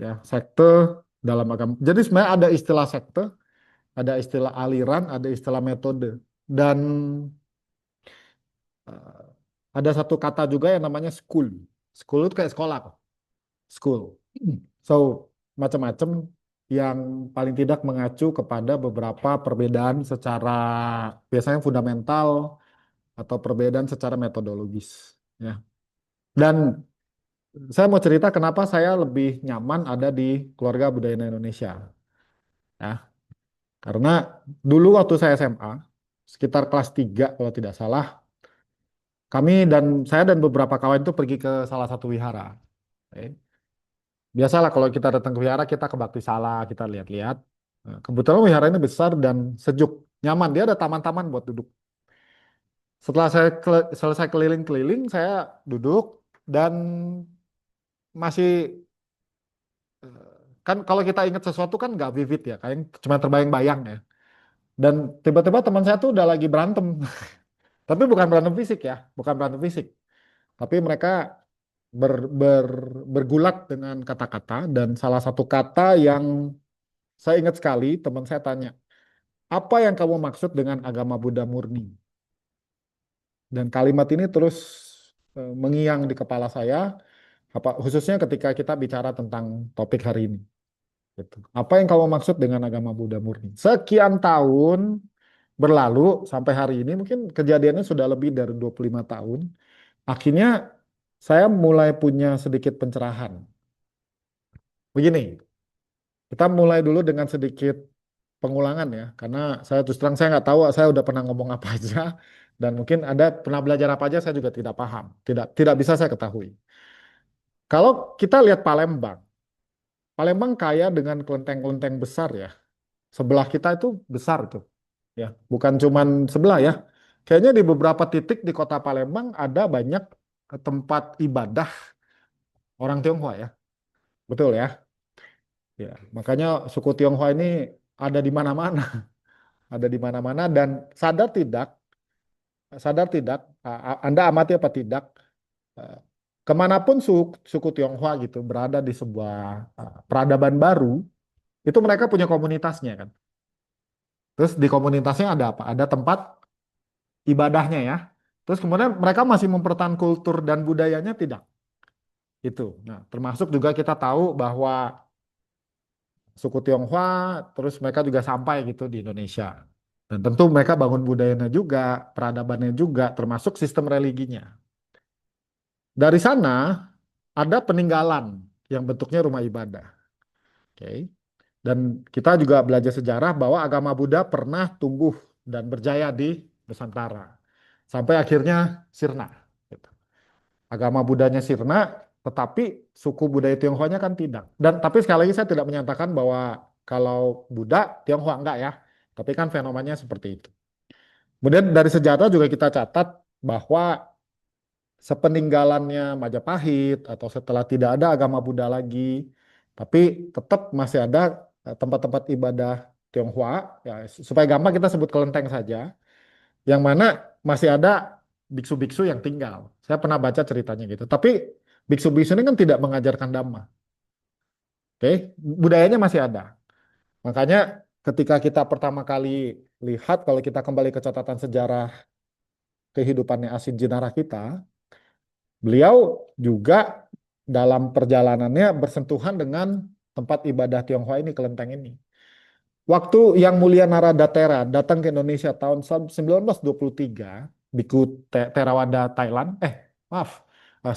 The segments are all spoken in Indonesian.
ya, sekte dalam agama. Jadi sebenarnya ada istilah sekte, ada istilah aliran, ada istilah metode. Dan eh, ada satu kata juga yang namanya school. School itu kayak sekolah kok. School. So, macam-macam yang paling tidak mengacu kepada beberapa perbedaan secara biasanya fundamental atau perbedaan secara metodologis. Ya. Dan saya mau cerita kenapa saya lebih nyaman ada di keluarga budaya Indonesia. Ya. Karena dulu waktu saya SMA, sekitar kelas 3 kalau tidak salah, kami dan saya dan beberapa kawan itu pergi ke salah satu wihara. Oke. Biasalah kalau kita datang ke wihara, kita ke Bakti Sala, kita lihat-lihat. Nah, kebetulan wihara ini besar dan sejuk, nyaman. Dia ada taman-taman buat duduk. Setelah saya selesai keliling-keliling, saya duduk dan masih kan kalau kita ingat sesuatu kan nggak vivid ya, kayak cuma terbayang-bayang ya. Dan tiba-tiba teman saya tuh udah lagi berantem, tapi bukan berantem fisik ya, bukan berantem fisik, tapi mereka bergulat dengan kata-kata dan salah satu kata yang saya ingat sekali, teman saya tanya, apa yang kamu maksud dengan agama Buddha murni? Dan kalimat ini terus mengiang di kepala saya, apa khususnya ketika kita bicara tentang topik hari ini. Gitu. Apa yang kamu maksud dengan agama Buddha murni? Sekian tahun berlalu sampai hari ini, mungkin kejadiannya sudah lebih dari 25 tahun. Akhirnya saya mulai punya sedikit pencerahan. Begini, kita mulai dulu dengan sedikit pengulangan ya, karena saya terus terang saya nggak tahu saya udah pernah ngomong apa aja dan mungkin Anda pernah belajar apa aja saya juga tidak paham, tidak bisa saya ketahui. Kalau kita lihat Palembang, Palembang kaya dengan kelenteng-kelenteng besar ya. Sebelah kita itu besar tuh, ya, bukan cuman sebelah ya. Kayaknya di beberapa titik di kota Palembang ada banyak tempat ibadah orang Tionghoa ya, betul ya. Ya, makanya suku Tionghoa ini ada di mana-mana, ada di mana-mana dan sadar tidak, Anda amati apa tidak, eh, kemanapun suku Tionghoa gitu berada di sebuah peradaban baru, itu mereka punya komunitasnya kan. Terus di komunitasnya ada apa? Ada tempat ibadahnya ya. Terus kemudian mereka masih mempertahankan kultur dan budayanya tidak. Itu. Nah, termasuk juga kita tahu bahwa suku Tionghoa, terus mereka juga sampai gitu di Indonesia. Dan tentu mereka bangun budayanya juga, peradabannya juga, termasuk sistem religinya. Dari sana ada peninggalan yang bentuknya rumah ibadah. Oke. Dan kita juga belajar sejarah bahwa agama Buddha pernah tumbuh dan berjaya di Nusantara. Sampai akhirnya sirna. Gitu. Agama Buddhanya sirna, tetapi suku budaya Tionghoanya kan tidak. Dan tapi sekali lagi saya tidak menyatakan bahwa kalau Buddha, Tionghoa enggak ya. Tapi kan fenomenanya seperti itu. Kemudian dari sejarah juga kita catat bahwa sepeninggalannya Majapahit atau setelah tidak ada agama Buddha lagi, tapi tetap masih ada tempat-tempat ibadah Tionghoa, ya, supaya gampang kita sebut kelenteng saja, yang mana masih ada biksu-biksu yang tinggal. Saya pernah baca ceritanya gitu. Tapi biksu-biksu ini kan tidak mengajarkan Dhamma. Oke, budayanya masih ada. Makanya ketika kita pertama kali lihat, kalau kita kembali ke catatan sejarah kehidupannya Asin Jinarah kita, beliau juga dalam perjalanannya bersentuhan dengan tempat ibadah Tionghoa ini, kelenteng ini. Waktu Yang Mulia Naradatera datang ke Indonesia tahun 1923, Biku Theravada Thailand, maaf,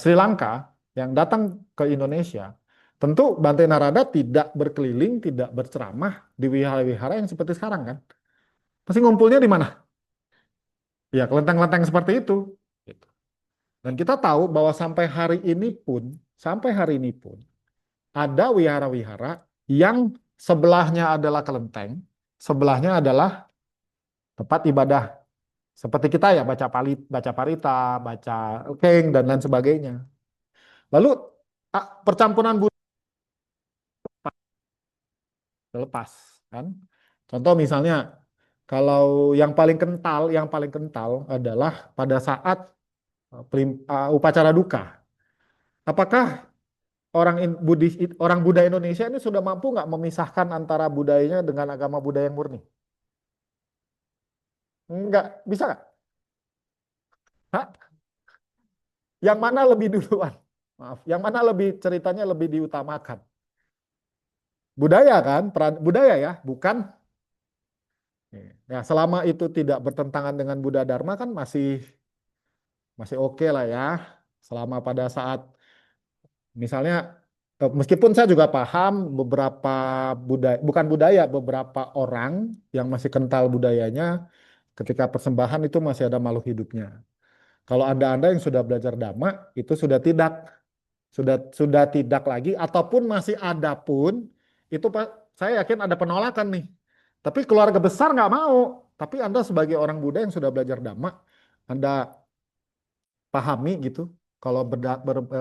Sri Lanka yang datang ke Indonesia, tentu Bante Narada tidak berkeliling, tidak berceramah di wihara-wihara yang seperti sekarang kan. Pasti ngumpulnya di mana? Ya, kelenteng-kelenteng seperti itu. Gitu. Dan kita tahu bahwa sampai hari ini pun, ada wihara-wihara yang sebelahnya adalah kelenteng, sebelahnya adalah tempat ibadah. Seperti kita ya baca parita, baca keng dan lain sebagainya. Lalu percampuran budaya lepas kan. Contoh misalnya kalau yang paling kental adalah pada saat upacara duka. Apakah orang Buddha Indonesia ini sudah mampu nggak memisahkan antara budayanya dengan agama Buddha yang murni? Nggak, bisa nggak? Hah? Yang mana lebih duluan? Maaf, yang mana lebih ceritanya lebih diutamakan? Budaya kan? Budaya ya, bukan? Ya, selama itu tidak bertentangan dengan Buddha Dharma kan masih masih oke lah ya. Selama pada saat misalnya meskipun saya juga paham beberapa budaya bukan budaya beberapa orang yang masih kental budayanya ketika persembahan itu masih ada makhluk hidupnya. Kalau Anda yang sudah belajar Dhamma itu sudah tidak lagi ataupun masih ada pun itu Pak saya yakin ada penolakan nih. Tapi keluarga besar nggak mau. Tapi Anda sebagai orang Buddha yang sudah belajar Dhamma, Anda pahami gitu. Kalau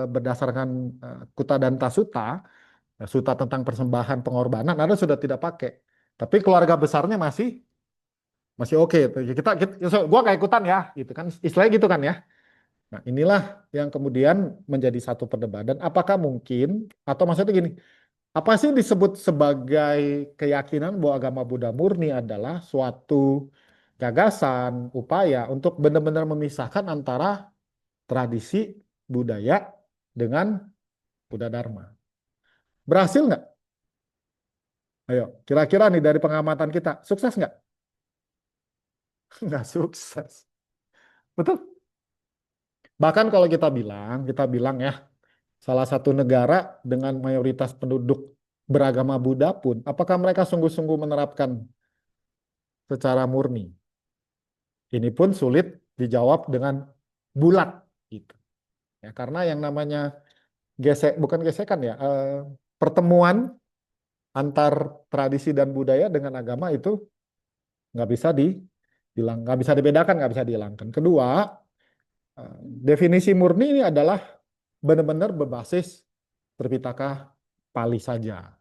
berdasarkan Kutta Danta Sutta, Sutta tentang persembahan pengorbanan, Anda sudah tidak pakai. Tapi keluarga besarnya masih masih oke. Gua kayak ikutan ya, gitu kan? Istilahnya gitu kan ya. Nah, inilah yang kemudian menjadi satu perdebatan. Apakah mungkin, atau maksudnya gini, apa sih disebut sebagai keyakinan bahwa agama Buddha murni adalah suatu gagasan, upaya untuk benar-benar memisahkan antara tradisi budaya dengan Buddha Dharma. Berhasil nggak? Ayo, kira-kira nih dari pengamatan kita, sukses nggak? Nggak sukses. Betul? Bahkan kalau kita bilang ya, salah satu negara dengan mayoritas penduduk beragama Buddha pun, apakah mereka sungguh-sungguh menerapkan secara murni? Ini pun sulit dijawab dengan bulat gitu. Ya, karena yang namanya bukan gesekan ya, pertemuan antar tradisi dan budaya dengan agama itu nggak bisa nggak bisa dibedakan, nggak bisa dihilangkan. Kedua, definisi murni ini adalah benar-benar berbasis Tripitaka Pali saja.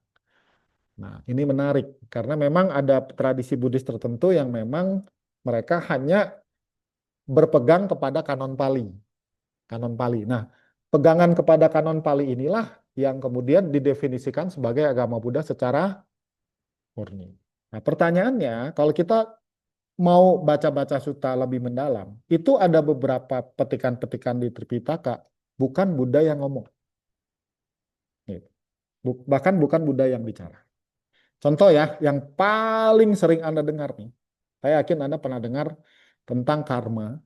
Nah, ini menarik karena memang ada tradisi Buddhis tertentu yang memang mereka hanya berpegang kepada kanon Pali, kanon Pali. Nah, pegangan kepada kanon Pali inilah yang kemudian didefinisikan sebagai agama Buddha secara murni. Nah, pertanyaannya, kalau kita mau baca-baca sutta lebih mendalam, itu ada beberapa petikan-petikan di Tripitaka, bukan Buddha yang ngomong. Gitu. Bahkan bukan Buddha yang bicara. Contoh ya, yang paling sering Anda dengar nih, saya yakin Anda pernah dengar tentang karma,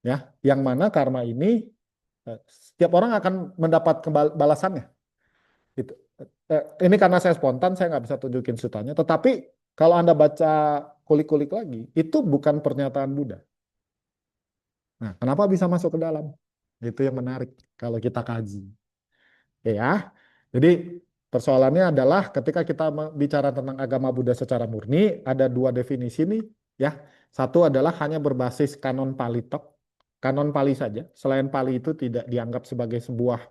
ya, yang mana karma ini setiap orang akan mendapat balasannya. Gitu. Ini karena saya spontan, saya nggak bisa tunjukin sutanya. Tetapi kalau Anda baca kulik-kulik lagi, itu bukan pernyataan Buddha. Nah, kenapa bisa masuk ke dalam? Itu yang menarik kalau kita kaji. Oke ya. Jadi persoalannya adalah ketika kita bicara tentang agama Buddha secara murni, ada dua definisi nih ya. Satu adalah hanya berbasis kanon Pali tok, kanon Pali saja. Selain Pali itu tidak dianggap sebagai sebuah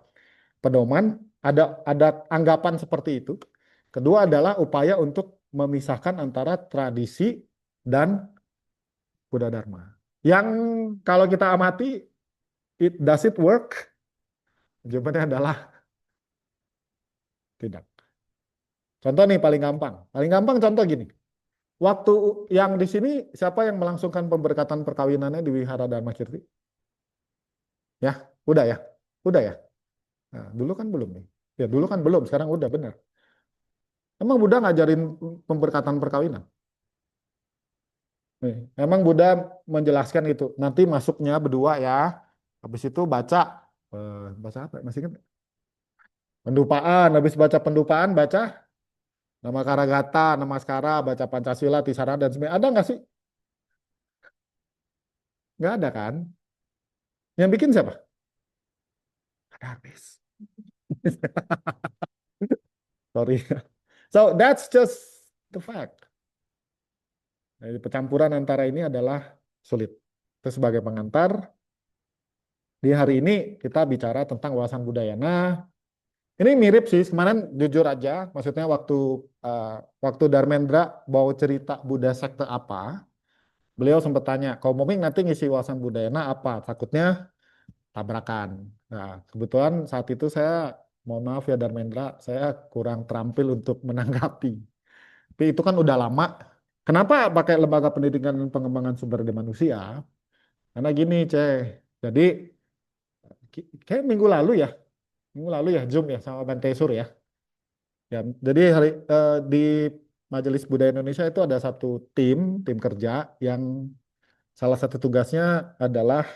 pedoman, ada anggapan seperti itu. Kedua adalah upaya untuk memisahkan antara tradisi dan Buddha Dharma. Yang kalau kita amati, does it work? Jawabannya adalah tidak. Contoh nih paling gampang. Paling gampang contoh gini. Waktu yang di sini siapa yang melangsungkan pemberkatan perkawinannya di Wihara Dharma Kirti? Ya, udah ya. Udah ya. Nah, dulu kan belum nih. Ya, dulu kan belum, sekarang udah benar. Emang Buddha ngajarin pemberkatan perkawinan? Nih, emang Buddha menjelaskan itu. Nanti masuknya berdua ya. Habis itu baca baca apa? Masih ingat? Pendupaan. Habis baca pendupaan baca nama Karagata, Namaskara, baca Pancasila, Tisara dan sebagainya. Ada nggak sih? Nggak ada kan? Yang bikin siapa? Ada habis. Sorry. So that's just the fact. Jadi pencampuran antara ini adalah sulit. Itu sebagai pengantar, di hari ini kita bicara tentang wawasan budayana. Ini mirip sih, kemarin jujur aja, maksudnya uh, waktu Dharmendra bawa cerita Buddha sekte apa, beliau sempat tanya, kalau Moming nanti ngisi wawasan budayana apa? Takutnya tabrakan. Nah, kebetulan saat itu saya Mohon maaf ya Darmendra, saya kurang terampil untuk menanggapi. Tapi itu kan udah lama. Kenapa pakai lembaga pendidikan dan pengembangan sumber daya manusia? Karena gini, Jadi kayak minggu lalu ya Zoom ya sama Bante Sur ya. Ya, jadi di Majelis Budaya Indonesia itu ada satu tim kerja yang salah satu tugasnya adalah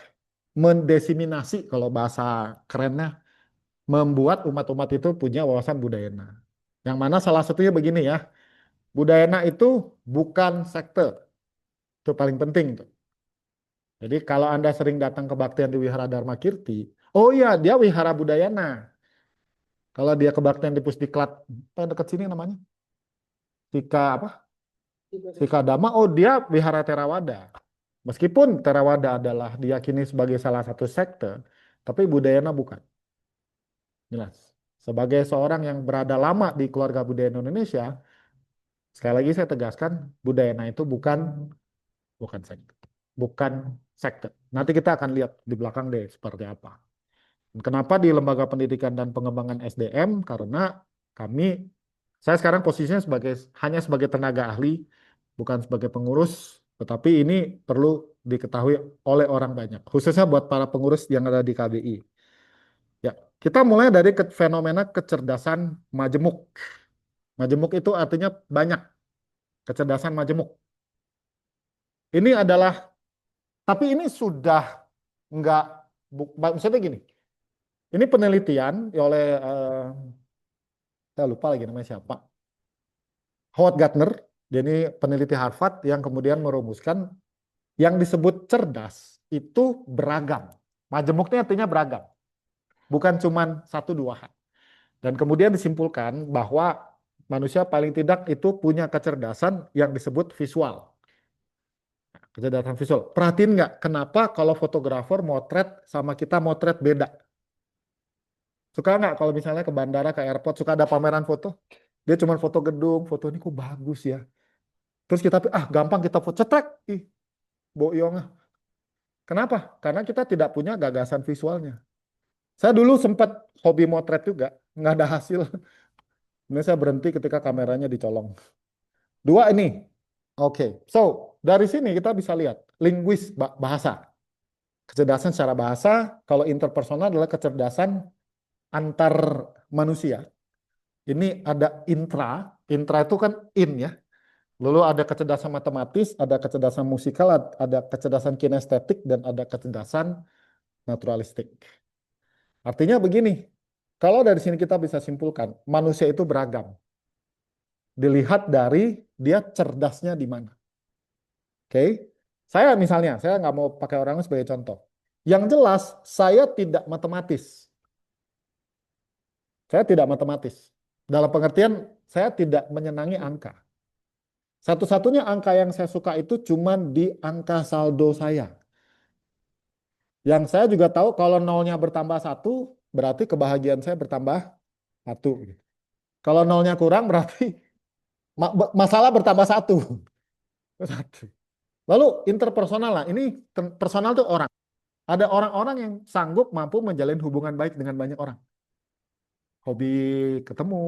mendesiminasi kalau bahasa kerennya membuat umat-umat itu punya wawasan budayana. Yang mana salah satunya begini ya, budayana itu bukan sekte, itu paling penting tuh. Jadi kalau Anda sering datang ke Baktian di Wihara Dharma Kirti, oh iya dia Wihara Budayana. Kalau dia kebaktian di Pusdiklat, apa dekat sini namanya? Tika apa? Tika Dhamma, oh dia Wihara Theravada. Meskipun Theravada adalah diyakini sebagai salah satu sekte, tapi Budayana bukan. Jelas. Sebagai seorang yang berada lama di keluarga budaya Indonesia, sekali lagi saya tegaskan, Budayana itu bukan sekte. Bukan sekte. Nanti kita akan lihat di belakang deh seperti apa. Kenapa di Lembaga Pendidikan dan Pengembangan SDM? Karena saya sekarang posisinya hanya sebagai tenaga ahli, bukan sebagai pengurus, tetapi ini perlu diketahui oleh orang banyak, khususnya buat para pengurus yang ada di KBI. Ya, kita mulai dari fenomena kecerdasan majemuk. Majemuk itu artinya banyak, kecerdasan majemuk. Ini adalah, tapi ini sudah enggak, maksudnya gini, ini penelitian oleh, saya lupa lagi namanya siapa, Howard Gardner, dia ini peneliti Harvard yang kemudian merumuskan yang disebut cerdas itu beragam. Majemuknya artinya beragam, bukan cuma satu dua hal. Dan kemudian disimpulkan bahwa manusia paling tidak itu punya kecerdasan yang disebut visual. Kecerdasan visual. Perhatiin nggak kenapa kalau fotografer motret sama kita motret beda? Suka nggak kalau misalnya ke bandara, ke airport, suka ada pameran foto? Dia cuma foto gedung, foto ini kok bagus ya. Terus kita, gampang kita foto, cetrek. Ih, boyong. Kenapa? Karena kita tidak punya gagasan visualnya. Saya dulu sempat hobi motret juga, nggak ada hasil. Ini saya berhenti ketika kameranya dicolong. Dua ini. Oke, so dari sini kita bisa lihat linguis bahasa. Kecerdasan secara bahasa, kalau interpersonal adalah kecerdasan antar manusia. Ini ada intra itu kan in ya. Lalu ada kecerdasan matematis, ada kecerdasan musikal, ada kecerdasan kinestetik, dan ada kecerdasan naturalistik. Artinya begini, kalau dari sini kita bisa simpulkan, manusia itu beragam. Dilihat dari dia cerdasnya di mana. Oke, saya misalnya, saya nggak mau pakai orang sebagai contoh. Yang jelas, saya tidak matematis. Saya tidak matematis. Dalam pengertian, saya tidak menyenangi angka. Satu-satunya angka yang saya suka itu cuma di angka saldo saya. Yang saya juga tahu kalau nolnya bertambah satu, berarti kebahagiaan saya bertambah satu. Kalau nolnya kurang, berarti masalah bertambah satu. Satu. Lalu interpersonal lah, ini personal tuh orang. Ada orang-orang yang sanggup mampu menjalin hubungan baik dengan banyak orang. Hobi ketemu,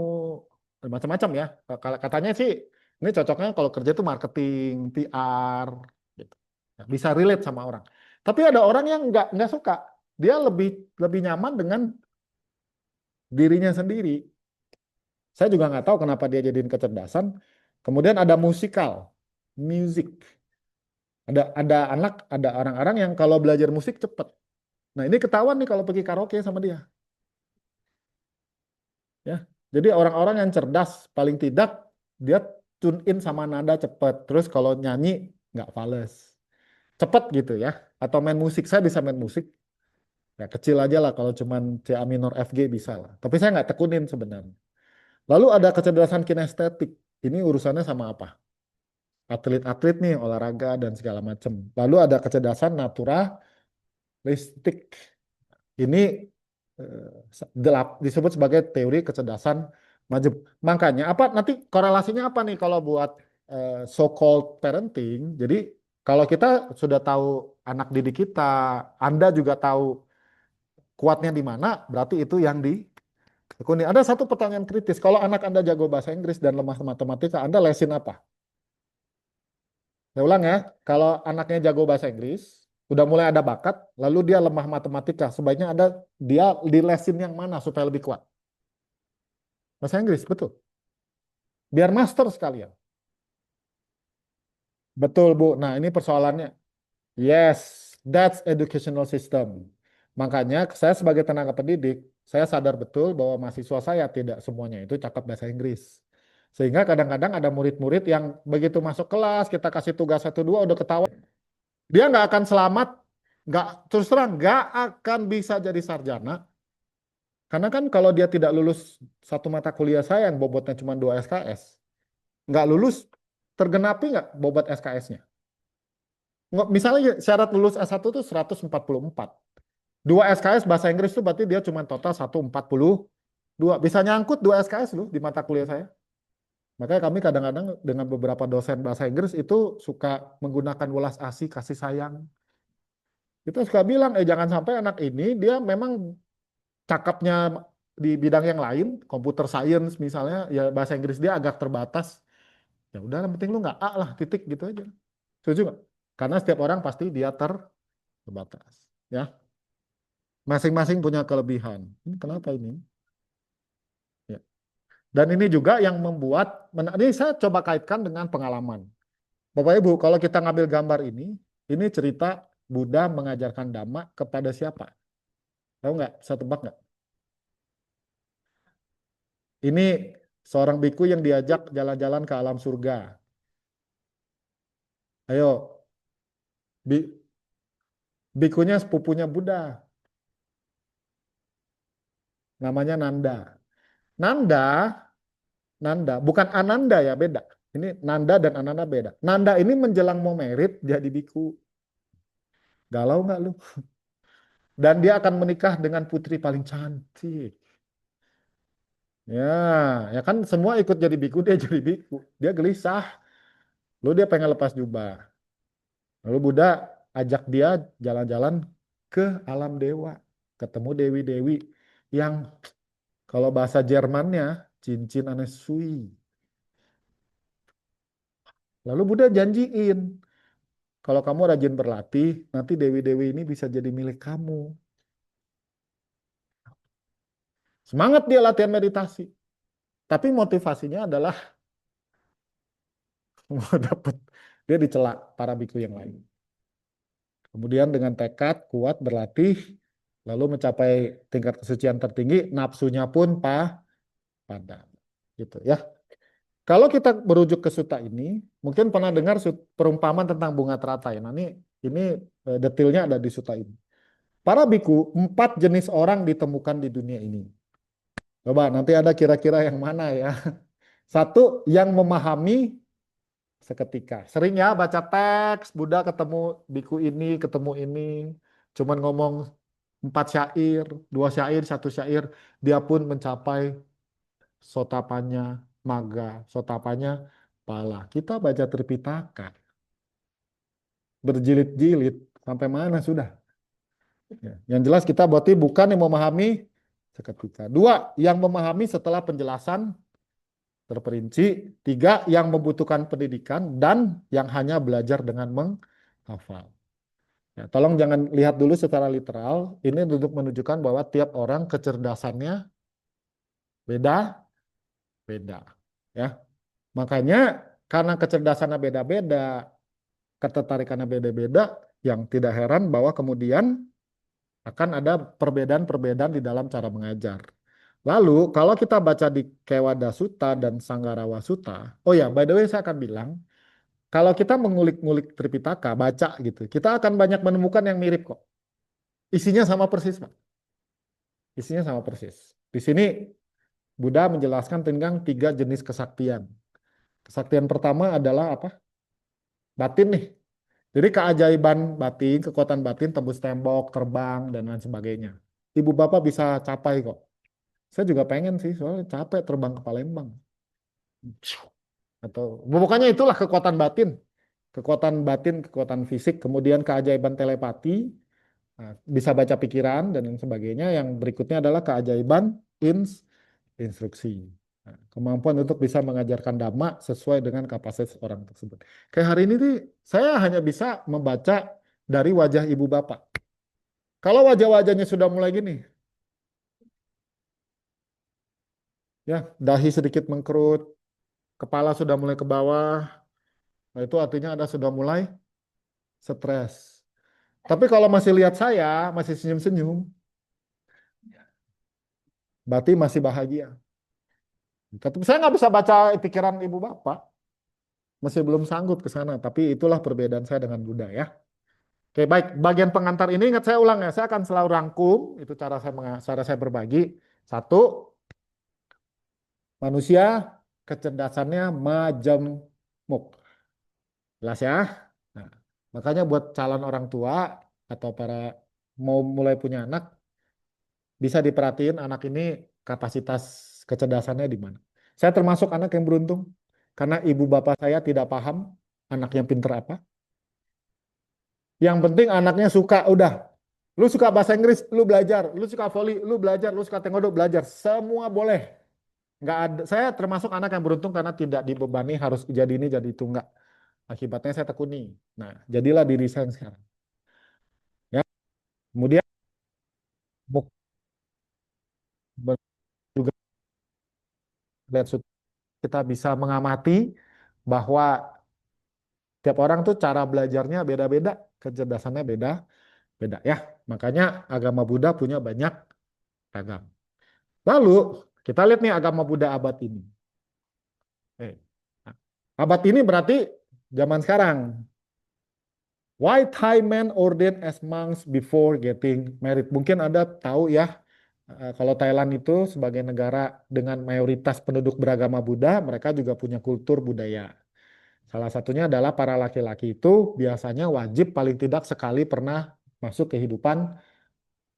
macam-macam ya. Katanya sih, ini cocoknya kalau kerja itu marketing, PR, gitu. Bisa relate sama orang. Tapi ada orang yang nggak suka. Dia lebih nyaman dengan dirinya sendiri. Saya juga nggak tahu kenapa dia jadiin kecerdasan. Kemudian ada music. Ada orang-orang yang kalau belajar musik cepet. Nah ini ketahuan nih kalau pergi karaoke sama dia. Ya, jadi orang-orang yang cerdas paling tidak dia tune in sama nada cepet. Terus kalau nyanyi nggak fales, cepet gitu ya. Atau main musik, saya bisa main musik. Ya kecil aja lah kalau cuman C A minor F G bisa lah. Tapi saya nggak tekunin sebenarnya. Lalu ada kecerdasan kinestetik. Ini urusannya sama apa? Atlet-atlet nih, olahraga dan segala macam. Lalu ada kecerdasan naturalistik. Ini disebut sebagai teori kecerdasan majemuk. Makanya apa nanti korelasinya apa nih kalau buat so-called parenting? Jadi kalau kita sudah tahu anak didik kita, Anda juga tahu kuatnya di mana, berarti itu yang Aku nih, ada satu pertanyaan kritis. Kalau anak Anda jago bahasa Inggris dan lemah matematika, Anda lesin apa? Saya ulang ya, kalau anaknya jago bahasa Inggris, udah mulai ada bakat, lalu dia lemah matematika, sebaiknya ada dia di lesin yang mana supaya lebih kuat? Bahasa Inggris, betul. Biar master sekalian. Betul, Bu. Nah, ini persoalannya. Yes, that's educational system. Makanya saya sebagai tenaga pendidik, saya sadar betul bahwa mahasiswa saya tidak semuanya itu cakap bahasa Inggris. Sehingga kadang-kadang ada murid-murid yang begitu masuk kelas, kita kasih tugas satu dua udah ketawa. Dia nggak akan selamat, nggak terus terang nggak akan bisa jadi sarjana. Karena kan kalau dia tidak lulus satu mata kuliah saya yang bobotnya cuma 2 SKS, nggak lulus, tergenapi nggak bobot SKS-nya? Misalnya syarat lulus S1 itu 144. 2 SKS bahasa Inggris itu berarti dia cuma total 142. Bisa nyangkut 2 SKS loh di mata kuliah saya. Makanya kami kadang-kadang dengan beberapa dosen bahasa Inggris itu suka menggunakan welas asih, kasih sayang. Kita suka bilang, jangan sampai anak ini dia memang cakapnya di bidang yang lain, computer science misalnya, ya bahasa Inggris dia agak terbatas. Ya udah, yang penting lu nggak A lah, titik gitu aja. Setuju nggak? Karena setiap orang pasti dia terbatas. Ya, masing-masing punya kelebihan. Ini kenapa ini? Ya. Dan ini juga yang membuat, ini saya coba kaitkan dengan pengalaman. Bapak Ibu, kalau kita ngambil gambar ini cerita Buddha mengajarkan Dhamma kepada siapa? Tahu nggak? Bisa tebak nggak? Ini seorang biku yang diajak jalan-jalan ke alam surga. Ayo, bikunya sepupunya Buddha, namanya Nanda. Nanda, Nanda, bukan Ananda ya, beda. Ini Nanda dan Ananda beda. Nanda ini menjelang mau merit jadi biku. Galau nggak lu? Dan dia akan menikah dengan putri paling cantik. Ya, ya kan semua ikut jadi biku, dia jadi biku. Dia gelisah, lalu dia pengen lepas jubah. Lalu Buddha ajak dia jalan-jalan ke alam dewa. Ketemu dewi-dewi yang kalau bahasa Jermannya cincin aneh sui. Lalu Buddha janjiin, kalau kamu rajin berlatih, nanti dewi-dewi ini bisa jadi milik kamu. Semangat dia latihan meditasi. Tapi motivasinya adalah mau dapat dia dicela para biku yang lain. Kemudian dengan tekad kuat berlatih, lalu mencapai tingkat kesucian tertinggi, nafsunya pun padam. Gitu ya. Kalau kita berujuk ke sutta ini, mungkin pernah dengar perumpamaan tentang bunga teratai. Nah ini detailnya ada di sutta ini. Para biku, 4 jenis orang ditemukan di dunia ini. Coba nanti ada kira-kira yang mana ya. Satu, yang memahami seketika. Sering ya baca teks, Buddha ketemu biku ini, ketemu ini. Cuman ngomong 4 syair, 2 syair, 1 syair. Dia pun mencapai sotapanya, maga, sotapanya, pala. Kita baca Tripitaka, berjilid-jilid, sampai mana sudah. Ya. Yang jelas kita berarti bukan yang memahami seketika. 2, yang memahami setelah penjelasan terperinci. 3, yang membutuhkan pendidikan. Dan yang hanya belajar dengan menghafal. Ya, tolong jangan lihat dulu secara literal. Ini untuk menunjukkan bahwa tiap orang kecerdasannya beda-beda. Ya, makanya karena kecerdasannya beda-beda, ketertarikannya beda-beda, yang tidak heran bahwa kemudian akan ada perbedaan-perbedaan di dalam cara mengajar. Lalu kalau kita baca di Kewada Sutta dan Sanggarawa Sutta, oh ya, by the way saya akan bilang, kalau kita mengulik-ngulik Tripitaka, baca gitu, kita akan banyak menemukan yang mirip kok. Isinya sama persis, Pak. Isinya sama persis. Di sini Buddha menjelaskan tentang 3 jenis kesaktian. Kesaktian pertama adalah apa? Batin nih. Jadi keajaiban batin, kekuatan batin tembus tembok, terbang, dan lain sebagainya. Ibu bapak bisa capai kok. Saya juga pengen sih, soalnya capek terbang ke Palembang. Atau pokoknya itulah kekuatan batin. Kekuatan batin, kekuatan fisik, kemudian keajaiban telepati, bisa baca pikiran, dan lain sebagainya. Yang berikutnya adalah keajaiban instruksi. Nah, kemampuan untuk bisa mengajarkan dhamma sesuai dengan kapasitas orang tersebut. Kayak hari ini nih, saya hanya bisa membaca dari wajah ibu bapak. Kalau wajah-wajahnya sudah mulai gini, ya dahi sedikit mengkerut, kepala sudah mulai ke bawah, nah itu artinya Anda sudah mulai stres. Tapi kalau masih lihat saya, masih senyum-senyum, berarti masih bahagia. Tapi saya nggak bisa baca pikiran ibu bapak, masih belum sanggup ke sana. Tapi itulah perbedaan saya dengan Buddha ya. Oke, baik. Bagian pengantar ini ingat saya ulang ya. Saya akan selalu rangkum. Itu cara saya berbagi. Satu, manusia kecerdasannya majemuk. Jelas ya. Nah, makanya buat calon orang tua atau para mau mulai punya anak, bisa diperhatiin anak ini kapasitas kecerdasannya di mana. Saya termasuk anak yang beruntung karena ibu bapak saya tidak paham anak yang pinter apa. Yang penting anaknya suka, udah. Lu suka bahasa Inggris, lu belajar. Lu suka volley, lu belajar. Lu suka taekwondo, belajar. Semua boleh. Nggak ada. Saya termasuk anak yang beruntung karena tidak dibebani harus jadi ini, jadi itu. Nggak. Akibatnya saya tekuni. Nah, jadilah diri saya yang sekarang. Ya. Kemudian juga lihat kita bisa mengamati bahwa tiap orang tuh cara belajarnya beda-beda, kecerdasannya beda-beda ya. Makanya agama Buddha punya banyak ragam. Lalu kita lihat nih agama Buddha abad ini. Eh, nah, abad ini berarti zaman sekarang. Why Thai men ordained as monks before getting married? Mungkin Anda tahu ya, kalau Thailand itu sebagai negara dengan mayoritas penduduk beragama Buddha, mereka juga punya kultur budaya. Salah satunya adalah para laki-laki itu biasanya wajib paling tidak sekali pernah masuk kehidupan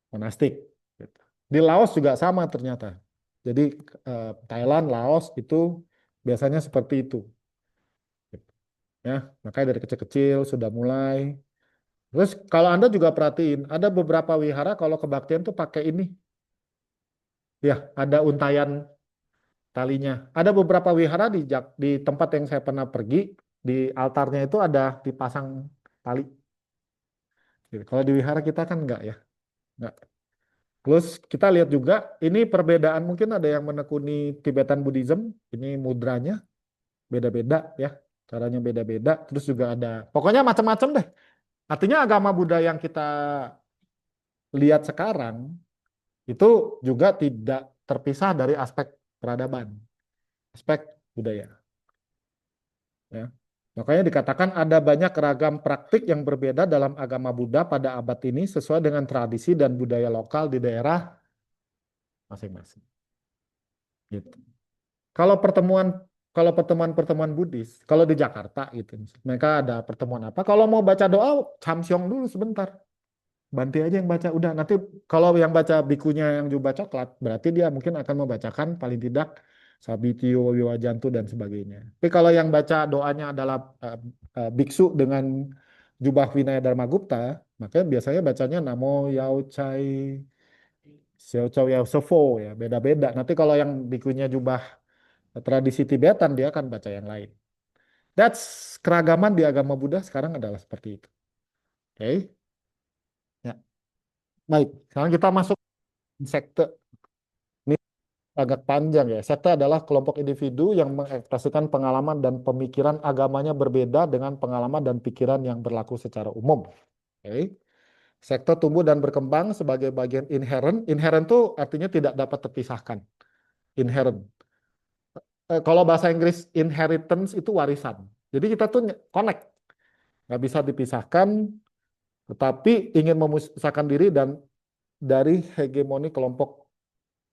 monastik. Gitu. Di Laos juga sama ternyata. Jadi Thailand, Laos itu biasanya seperti itu. Gitu. Ya, makanya dari kecil-kecil sudah mulai. Terus kalau Anda juga perhatiin, ada beberapa wihara kalau kebaktian tuh pakai ini. Ya, ada untayan talinya. Ada beberapa wihara di tempat yang saya pernah pergi, di altarnya itu ada dipasang tali. Gitu. Kalau di wihara kita kan enggak ya. Enggak. Terus kita lihat juga, ini perbedaan mungkin ada yang menekuni Tibetan Buddhism, ini mudranya beda-beda ya, caranya beda-beda. Terus juga ada, pokoknya macam-macam deh. Artinya agama Buddha yang kita lihat sekarang itu juga tidak terpisah dari aspek peradaban, aspek budaya. Ya. Makanya dikatakan ada banyak ragam praktik yang berbeda dalam agama Buddha pada abad ini sesuai dengan tradisi dan budaya lokal di daerah masing-masing. Gitu. Kalau pertemuan pertemuan Buddhis, kalau di Jakarta gitu, mereka ada pertemuan apa? Kalau mau baca doa, camsyong dulu sebentar. Banti aja yang baca. Udah nanti kalau yang baca bikunya yang jubah coklat, berarti dia mungkin akan membacakan paling tidak Sabitio, Wiwajantu dan sebagainya. Tapi kalau yang baca doanya adalah biksu dengan jubah Vinaya Dharma Gupta, maka biasanya bacanya Namo Yao Cai Xiao Chow Yao Sofo ya, beda-beda. Nanti kalau yang bikunya jubah tradisi Tibetan dia akan baca yang lain. That's keragaman di agama Buddha sekarang adalah seperti itu. Oke, ya. Baik, sekarang kita masuk sekte. Ini agak panjang ya. Sekte adalah kelompok individu yang mengekspresikan pengalaman dan pemikiran agamanya berbeda dengan pengalaman dan pikiran yang berlaku secara umum. Oke. Sekte tumbuh dan berkembang sebagai bagian inherent. Inherent itu artinya tidak dapat terpisahkan. Inherent. Kalau bahasa Inggris inheritance itu warisan. Jadi kita tuh connect, nggak bisa dipisahkan, tetapi ingin memisahkan diri dan dari hegemoni kelompok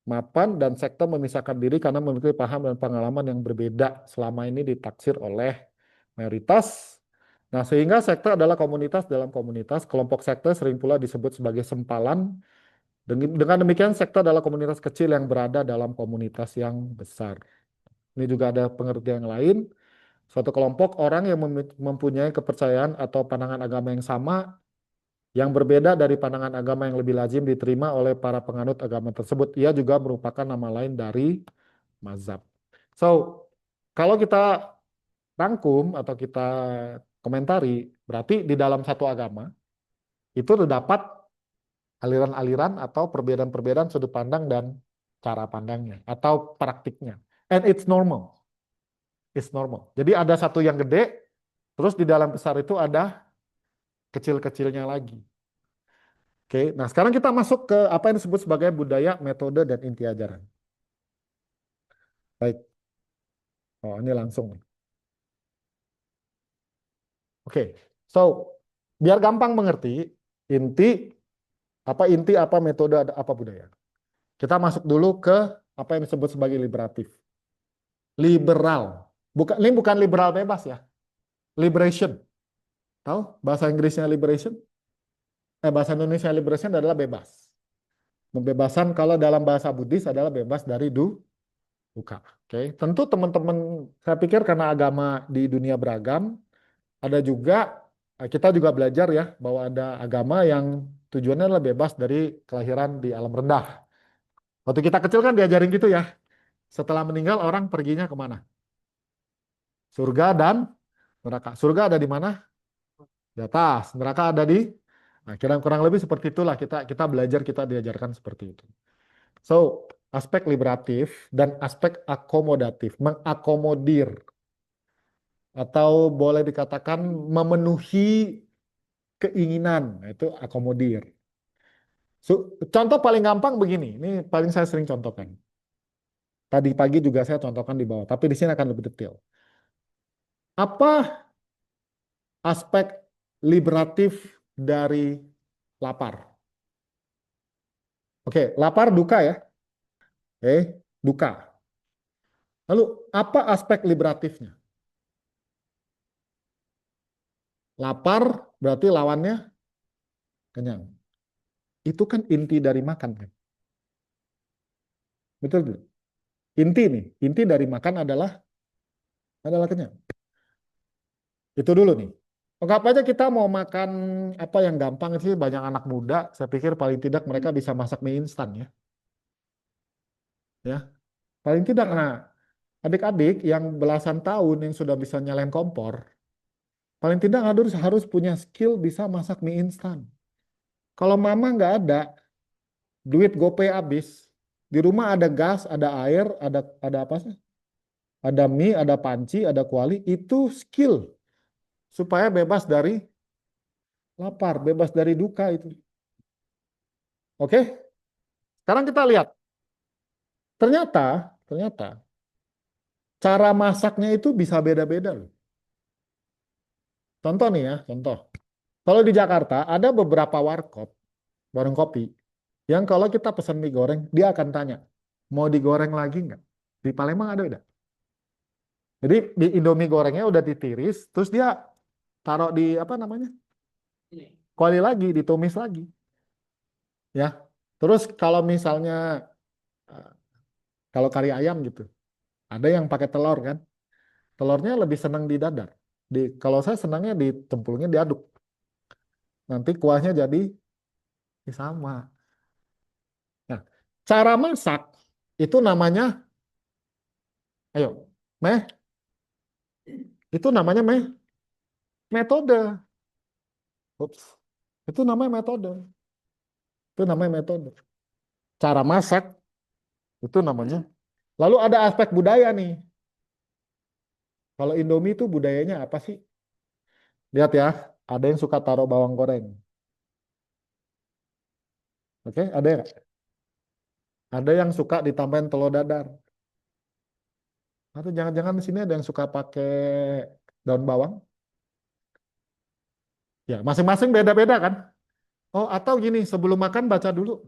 mapan dan sekte memisahkan diri karena memiliki paham dan pengalaman yang berbeda selama ini ditaksir oleh mayoritas. Nah, sehingga sekte adalah komunitas dalam komunitas. Kelompok sekte sering pula disebut sebagai sempalan. Dengan demikian, sekte adalah komunitas kecil yang berada dalam komunitas yang besar. Ini juga ada pengertian yang lain. Suatu kelompok orang yang mempunyai kepercayaan atau pandangan agama yang sama, yang berbeda dari pandangan agama yang lebih lazim diterima oleh para penganut agama tersebut. Ia juga merupakan nama lain dari mazhab. So, kalau kita rangkum atau kita komentari, berarti di dalam satu agama itu terdapat aliran-aliran atau perbedaan-perbedaan sudut pandang dan cara pandangnya atau praktiknya. And it's normal. It's normal. Jadi ada satu yang gede, terus di dalam besar itu ada kecil-kecilnya lagi. Oke, nah sekarang kita masuk ke apa yang disebut sebagai budaya, metode, dan inti ajaran. Baik, oh ini langsung. Oke, so biar gampang mengerti, inti inti apa metode apa budaya. Kita masuk dulu ke apa yang disebut sebagai liberatif. Liberal. Ini bukan liberal bebas ya. Liberation. Tahu bahasa Inggrisnya liberation? Bahasa Indonesia liberation adalah bebas. Pembebasan kalau dalam bahasa Buddhis adalah bebas dari duka. Oke, tentu teman-teman, saya pikir karena agama di dunia beragam, ada juga kita juga belajar ya bahwa ada agama yang tujuannya adalah bebas dari kelahiran di alam rendah. Waktu kita kecil kan diajarin gitu ya. Setelah meninggal orang perginya kemana? Surga dan neraka. Surga ada di mana? Di atas. Neraka ada di. Nah, kurang lebih seperti itulah kita belajar, kita diajarkan seperti itu. So, aspek liberatif dan aspek akomodatif, mengakomodir atau boleh dikatakan memenuhi keinginan, nah, itu akomodir. Contoh paling gampang begini, ini paling saya sering contohkan. Tadi pagi juga saya contohkan di bawah, tapi di sini akan lebih detail. Apa aspek liberatif dari lapar? Oke, lapar duka ya. Oke, duka. Lalu apa aspek liberatifnya? Lapar berarti lawannya kenyang. Itu kan inti dari makan kan? Betul tidak? Inti nih, inti dari makan adalah kenyang. Itu dulu nih. Anggap aja kita mau makan apa yang gampang sih, banyak anak muda, saya pikir paling tidak mereka bisa masak mie instan ya. Ya, paling tidak nah, adik-adik yang belasan tahun yang sudah bisa nyalain kompor, paling tidak harus punya skill bisa masak mie instan. Kalau mama nggak ada, duit GoPay habis, di rumah ada gas, ada air, ada apa sih? Ada mie, ada panci, ada kuali, itu skill supaya bebas dari lapar, bebas dari duka itu. Oke? Sekarang kita lihat. Ternyata cara masaknya itu bisa beda-beda loh. Contoh nih ya, contoh. Kalau di Jakarta ada beberapa warkop, warung kopi, yang kalau kita pesan mie goreng, dia akan tanya, mau digoreng lagi nggak? Di Palembang ada nggak? Jadi di Indomie gorengnya udah ditiris, terus dia taruh di apa namanya? Kuali lagi, ditumis lagi, ya. Terus kalau misalnya eh, kalau kari ayam gitu, ada yang pakai telur kan? Telurnya lebih senang di dadar. Kalau saya senangnya ditempulnya diaduk. Nanti kuahnya jadi sama. Nah, cara masak itu namanya, ayo, meh, itu namanya metode. Ups. Itu namanya metode. Itu namanya metode. Cara masak itu namanya. Lalu ada aspek budaya nih. Kalau Indomie itu budayanya apa sih? Lihat ya, ada yang suka taruh bawang goreng. Oke, ada ya? Ada yang suka ditambahin telur dadar. Atau jangan-jangan di sini ada yang suka pakai daun bawang? Ya, masing-masing beda-beda kan? Oh, atau gini, sebelum makan baca dulu.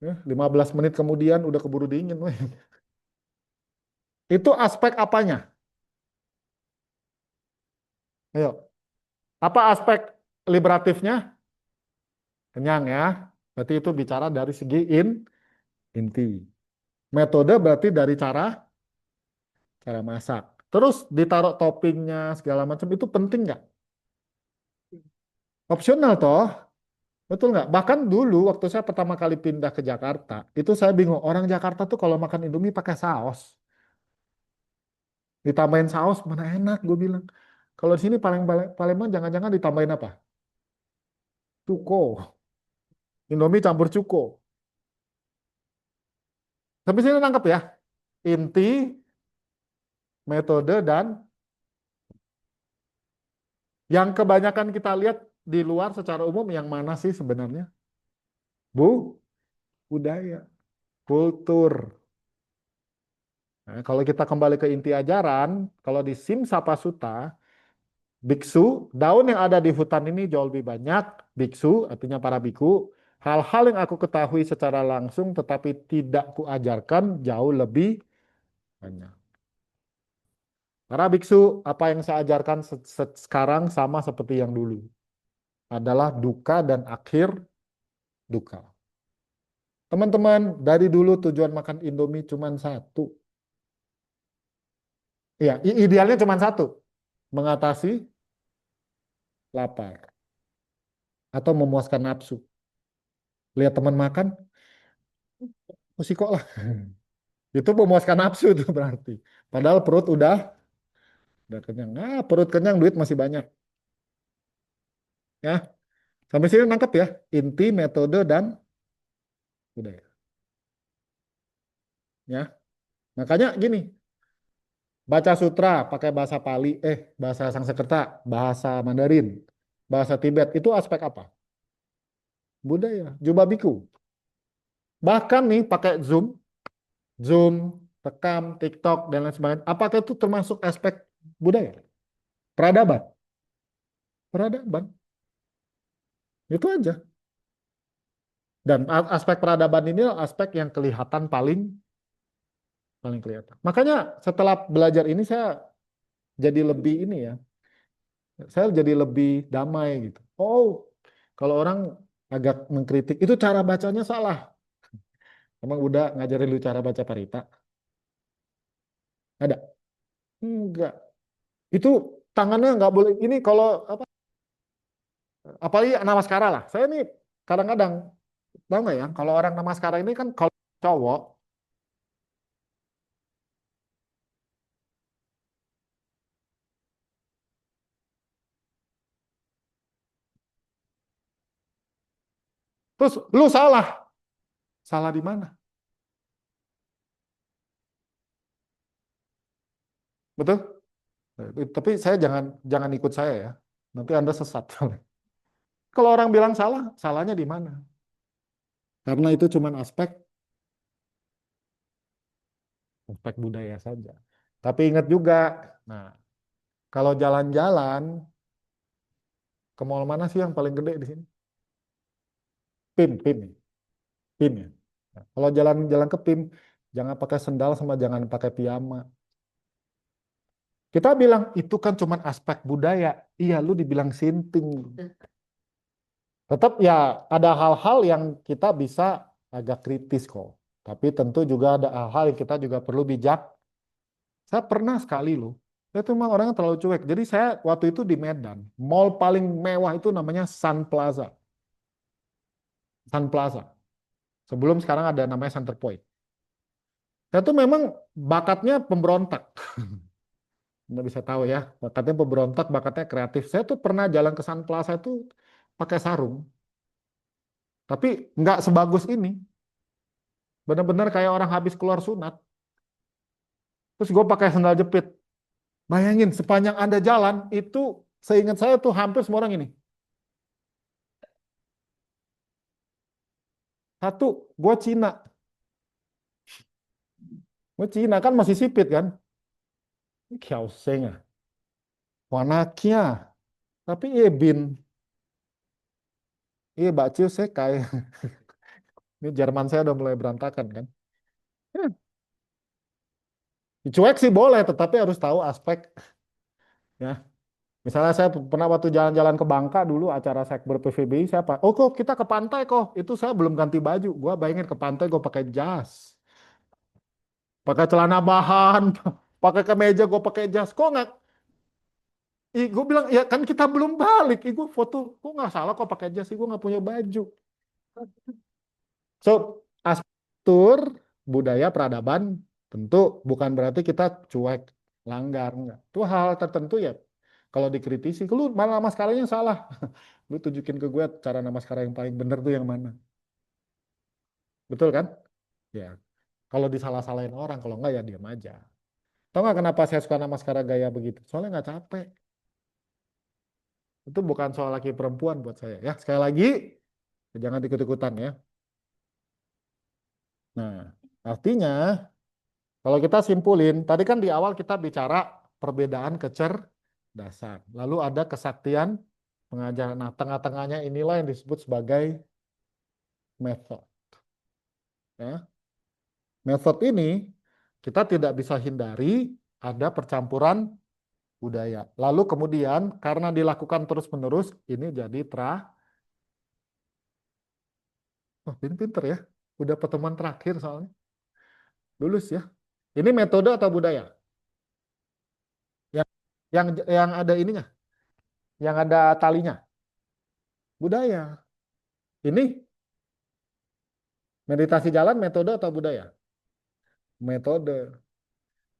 Ya, 15 menit kemudian udah keburu dingin. Weh. Itu aspek apanya? Ayo, apa aspek liberatifnya? Kenyang ya. Berarti itu bicara dari segi inti. Metode berarti dari cara masak. Terus ditaruh toppingnya segala macam itu penting nggak? Opsional toh. Betul nggak? Bahkan dulu waktu saya pertama kali pindah ke Jakarta, itu saya bingung. Orang Jakarta tuh kalau makan Indomie pakai saus. Ditambahin saus mana enak, gue bilang. Kalau di sini Palembang jangan-jangan ditambahin apa? Cuko. Indomie campur cuko. Tapi sini nangkep ya. Inti, metode, dan yang kebanyakan kita lihat di luar secara umum yang mana sih sebenarnya? Bu, budaya, kultur. Nah, kalau kita kembali ke inti ajaran, kalau di Simsapa Sutta, biksu, daun yang ada di hutan ini jauh lebih banyak. Biksu, artinya para biku. Hal-hal yang aku ketahui secara langsung tetapi tidak kuajarkan jauh lebih banyak. Para biksu, apa yang saya ajarkan sekarang sama seperti yang dulu. Adalah duka dan akhir duka. Teman-teman, dari dulu tujuan makan Indomie cuma satu. Iya, idealnya cuma satu. Mengatasi lapar atau memuaskan nafsu. Lihat teman makan, mesti kok lah. Itu memuaskan nafsu itu berarti. Padahal perut udah kenyang. Nah, perut kenyang, duit masih banyak. Ya, sampai sini nangkep ya. Inti, metode, dan budaya. Ya, makanya gini, baca sutra pakai bahasa Pali, bahasa Sanskerta, bahasa Mandarin, bahasa Tibet, itu aspek apa? Budaya, jubah biku. Bahkan nih pakai Zoom, rekam, TikTok, dan lain sebagainya. Apakah itu termasuk aspek budaya? Peradaban. Peradaban. Itu aja. Dan aspek peradaban ini adalah aspek yang kelihatan paling paling kelihatan. Makanya setelah belajar ini saya jadi lebih ini ya. Saya jadi lebih damai gitu. Oh, kalau orang agak mengkritik, itu cara bacanya salah. Emang udah ngajarin lu cara baca parita? Ada? Enggak. Itu tangannya nggak boleh. Ini kalau apa? Apalagi namaskara lah. Saya nih kadang-kadang tahu nggak ya? Kalau orang namaskara ini kan kalau cowok, terus lu salah. Salah di mana? Betul? Tapi saya jangan jangan ikut saya ya. Nanti Anda sesat. Kalau orang bilang salah, salahnya di mana? Karena itu cuma aspek budaya saja. Tapi ingat juga, nah, kalau jalan-jalan ke mall mana sih yang paling gede di sini? PIM, PIM ya. Nah, kalau jalan-jalan ke PIM, jangan pakai sendal sama jangan pakai piyama. Kita bilang itu kan cuma aspek budaya. Iya, lu dibilang sinting. Tetap ya ada hal-hal yang kita bisa agak kritis kok. Tapi tentu juga ada hal-hal yang kita juga perlu bijak. Saya pernah sekali loh. Saya tuh memang orangnya terlalu cuek. Jadi saya waktu itu di Medan, mall paling mewah itu namanya Sun Plaza. Sun Plaza. Sebelum sekarang ada namanya Center Point. Saya tuh memang bakatnya pemberontak. Anda bisa tahu ya, bakatnya pemberontak, bakatnya kreatif. Saya tuh pernah jalan ke Sun Plaza itu pakai sarung. Tapi nggak sebagus ini. Benar-benar kayak orang habis keluar sunat. Terus gue pakai sandal jepit. Bayangin, sepanjang Anda jalan, itu seingat saya tuh hampir semua orang ini. Satu, gue Cina. Gue Cina kan masih sipit kan. Ini Kiaoseng ya. Wanakia. Tapi iya bin. Iya Bakcio Sekai. Ini Jerman saya udah mulai berantakan kan. Ya, cuek sih boleh, tetapi harus tahu aspek ya. Misalnya saya pernah waktu jalan-jalan ke Bangka dulu acara Sekber PVBI saya apa? Oh kok kita ke pantai kok. Itu saya belum ganti baju. Gua bayangin ke pantai gue pakai jas, pakai celana bahan, pakai kemeja gue pakai jas. Kok nggak? gue bilang ya kan kita belum balik. Gue foto, gue nggak salah kok pakai jas, gue nggak punya baju. So, aspek budaya peradaban tentu bukan berarti kita cuek, langgar, enggak. Itu hal tertentu ya. Kalau dikritisi, lu malah namaskaranya salah. Lu tunjukin ke gue cara namaskara yang paling bener tuh yang mana. Betul kan? Ya. Kalau disalah-salahin orang, kalau enggak ya diam aja. Tahu nggak kenapa saya suka namaskara gaya begitu? Soalnya nggak capek. Itu bukan soal laki perempuan buat saya. Ya, sekali lagi, jangan ikut-ikutan ya. Nah, artinya kalau kita simpulin, tadi kan di awal kita bicara perbedaan kecerdasan. Lalu ada kesaktian pengajaran. Nah, tengah-tengahnya inilah yang disebut sebagai method. Ya. Method ini kita tidak bisa hindari ada percampuran budaya. Lalu kemudian karena dilakukan terus-menerus, ini jadi oh, ini pinter ya. Udah pertemuan terakhir soalnya. Lulus ya. Ini metode atau budaya? Yang yang ada ininya, yang ada talinya. Budaya. Ini meditasi jalan metode atau budaya? Metode.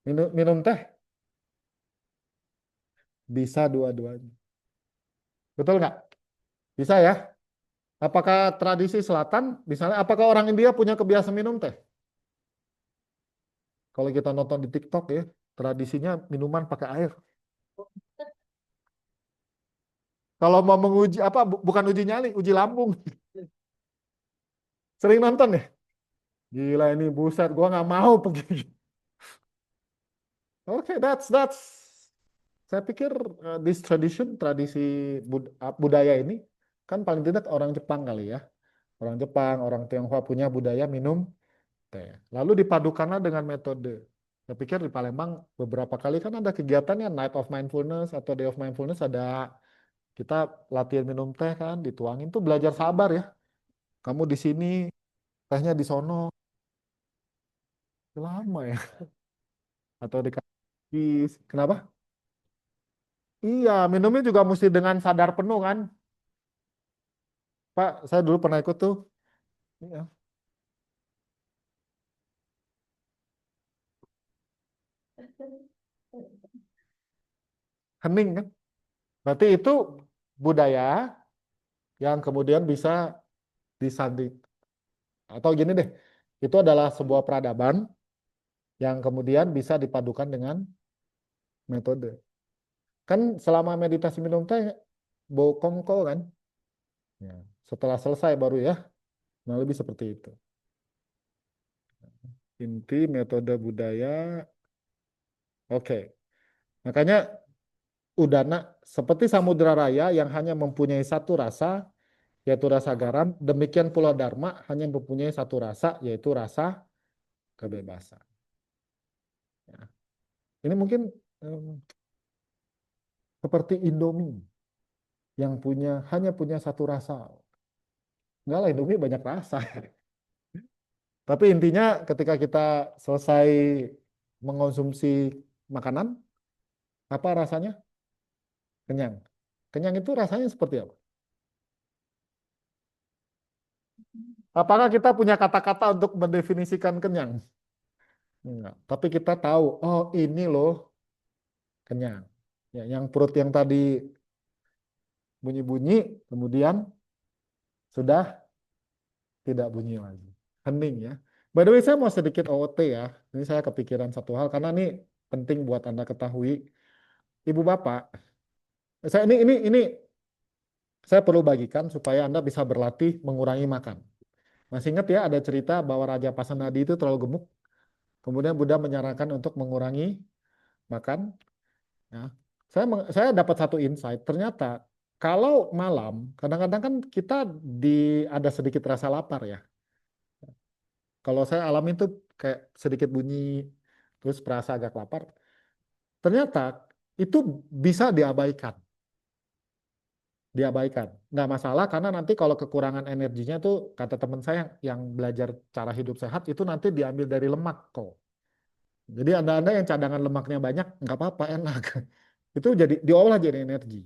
Minum teh bisa dua-duanya. Betul nggak? Bisa ya? Apakah tradisi selatan, misalnya, apakah orang India punya kebiasaan minum teh? Kalau kita nonton di TikTok ya, tradisinya minuman pakai air. Kalau mau menguji apa, bukan uji nyali, uji lambung. Sering nonton ya? Gila ini buset, gua nggak mau pergi. Oke, that's. Saya pikir this tradition, tradisi budaya ini kan paling tidak orang Jepang kali ya. Orang Jepang, orang Tionghoa punya budaya minum teh. Lalu dipadukanlah dengan metode. Saya pikir di Palembang beberapa kali kan ada kegiatannya Night of Mindfulness atau Day of Mindfulness, ada kita latihan minum teh kan, dituangin tuh belajar sabar ya. Kamu di sini, tehnya di sono, lama ya. Atau di kaki. Kenapa? Iya, minumnya juga mesti dengan sadar penuh kan. Pak, saya dulu pernah ikut tuh. Iya, hening kan. Berarti itu budaya yang kemudian bisa disanding. Atau gini deh, itu adalah sebuah peradaban yang kemudian bisa dipadukan dengan metode. Kan selama meditasi minum teh, bau kongko kan. Ya. Setelah selesai baru ya, nah lebih seperti itu. Inti metode budaya, oke. Makanya udana seperti samudra raya yang hanya mempunyai satu rasa, yaitu rasa garam. Demikian pula Dharma hanya mempunyai satu rasa, yaitu rasa kebebasan. Ya. Ini mungkin seperti Indomie yang hanya punya satu rasa. Enggak lah, Indomie banyak rasa. Tapi intinya ketika kita selesai mengonsumsi makanan, apa rasanya? Kenyang. Kenyang itu rasanya seperti apa? Apakah kita punya kata-kata untuk mendefinisikan kenyang? Enggak. Tapi kita tahu, oh ini loh kenyang. Ya, yang perut yang tadi bunyi-bunyi, kemudian sudah tidak bunyi lagi. Hening ya. By the way, saya mau sedikit OOT ya. Ini saya kepikiran satu hal, karena ini penting buat Anda ketahui. Ibu Bapak, ini saya perlu bagikan supaya Anda bisa berlatih mengurangi makan. Masih ingat ya, ada cerita bahwa Raja Pasenadi itu terlalu gemuk. Kemudian Buddha menyarankan untuk mengurangi makan. Ya. Saya dapat satu insight. Ternyata kalau malam, kadang-kadang kan kita ada sedikit rasa lapar ya. Kalau saya alami itu kayak sedikit bunyi, terus perasa agak lapar. Ternyata itu bisa diabaikan. Diabaikan. Nggak masalah karena nanti kalau kekurangan energinya tuh, kata teman saya yang belajar cara hidup sehat, itu nanti diambil dari lemak kok. Jadi Anda yang cadangan lemaknya banyak, nggak apa-apa, enak. Itu jadi diolah jadi energi.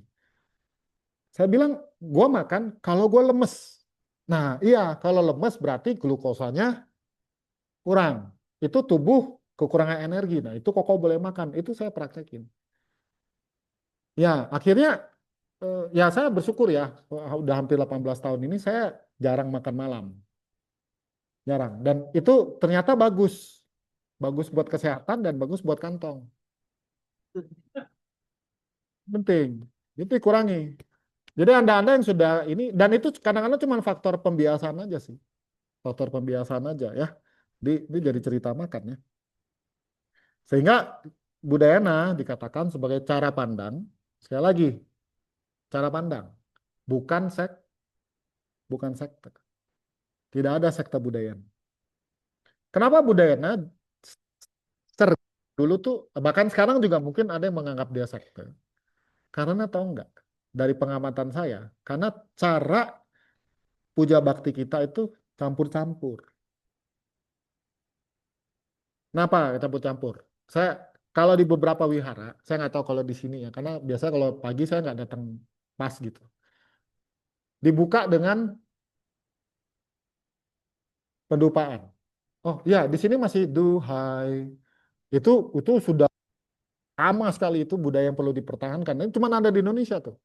Saya bilang, gua makan kalau gua lemes. Nah, iya, kalau lemes berarti glukosanya kurang. Itu tubuh kekurangan energi. Nah, itu koko boleh makan. Itu saya praktekin. Ya, akhirnya ya saya bersyukur ya, udah hampir 18 tahun ini saya jarang makan malam. Jarang. Dan itu ternyata bagus. Bagus buat kesehatan dan bagus buat kantong. Penting. Itu dikurangi. Jadi Anda-Anda yang sudah ini, dan itu kadang-kadang cuma faktor pembiasaan aja sih. Faktor pembiasaan aja ya. Ini jadi cerita makan ya. Sehingga budayana dikatakan sebagai cara pandang. Sekali lagi, cara pandang. Bukan bukan sekte. Tidak ada sekte budaya. Kenapa budayana dulu tuh, bahkan sekarang juga mungkin ada yang menganggap dia sekte. Karena tahu nggak? Dari pengamatan saya, karena cara puja bakti kita itu campur-campur. Kenapa campur-campur? Saya kalau di beberapa wihara, saya nggak tahu kalau di sini ya, karena biasa kalau pagi saya nggak datang pas gitu. Dibuka dengan pendupaan. Oh ya, di sini masih duhai. Itu sudah lama sekali itu budaya yang perlu dipertahankan. Ini cuma ada di Indonesia tuh.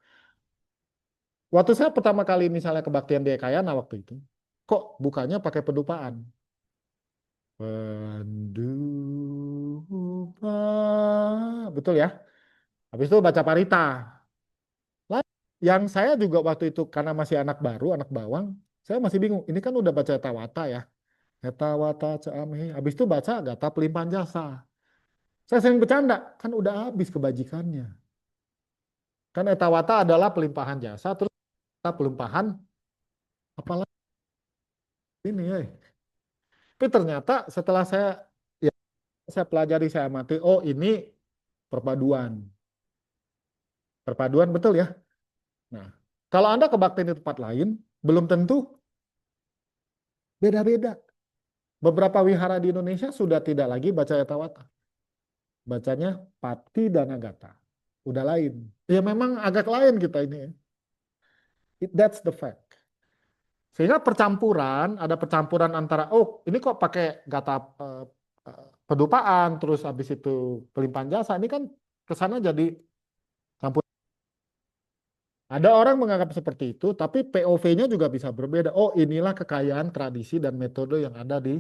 Waktu saya pertama kali misalnya kebaktian di Ekayana waktu itu, kok bukanya pakai pendupaan? Pendupa, betul ya? Habis itu baca parita. Lah, yang saya juga waktu itu karena masih anak baru, anak bawang, saya masih bingung. Ini kan udah baca Tawata ya. Tawata Caamhe. Habis itu baca Gata Pelimpahan Jasa. Saya sering bercanda, kan udah habis kebajikannya. Kan Etawata adalah pelimpahan jasa, terus kita pelimpahan apalagi ini ya. Tapi ternyata setelah ya, saya pelajari, saya amati, oh ini perpaduan. Perpaduan betul ya. Nah, kalau Anda kebaktian di tempat lain, belum tentu beda-beda. Beberapa wihara di Indonesia sudah tidak lagi baca Etawata. Bacanya Pati dan Agata. Udah lain. Ya memang agak lain kita ini ya. That's the fact. Sehingga percampuran, ada percampuran antara, oh ini kok pakai kata pedupaan, terus habis itu pelimpahan jasa, ini kan kesana jadi campur. Ada orang menganggap seperti itu, tapi POV-nya juga bisa berbeda. Oh inilah kekayaan tradisi dan metode yang ada di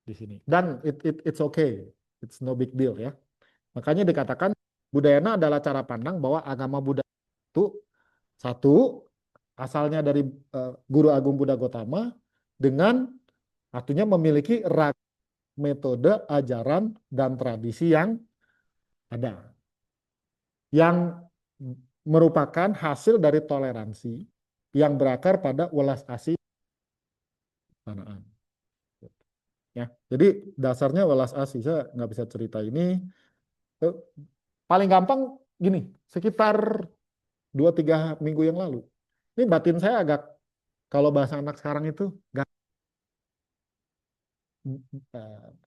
sini. Dan it's okay, it's no big deal ya. Makanya dikatakan budayana adalah cara pandang bahwa agama Buddha itu satu, asalnya dari Guru Agung Buddha Gotama, dengan artinya memiliki metode, ajaran, dan tradisi yang ada. Yang merupakan hasil dari toleransi yang berakar pada welas asih kebersamaan. Ya, jadi dasarnya welas asih. Saya nggak bisa cerita ini. Eh, Paling gampang gini, sekitar 2-3 minggu yang lalu. Ini batin saya agak, kalau bahasa anak sekarang itu, nggak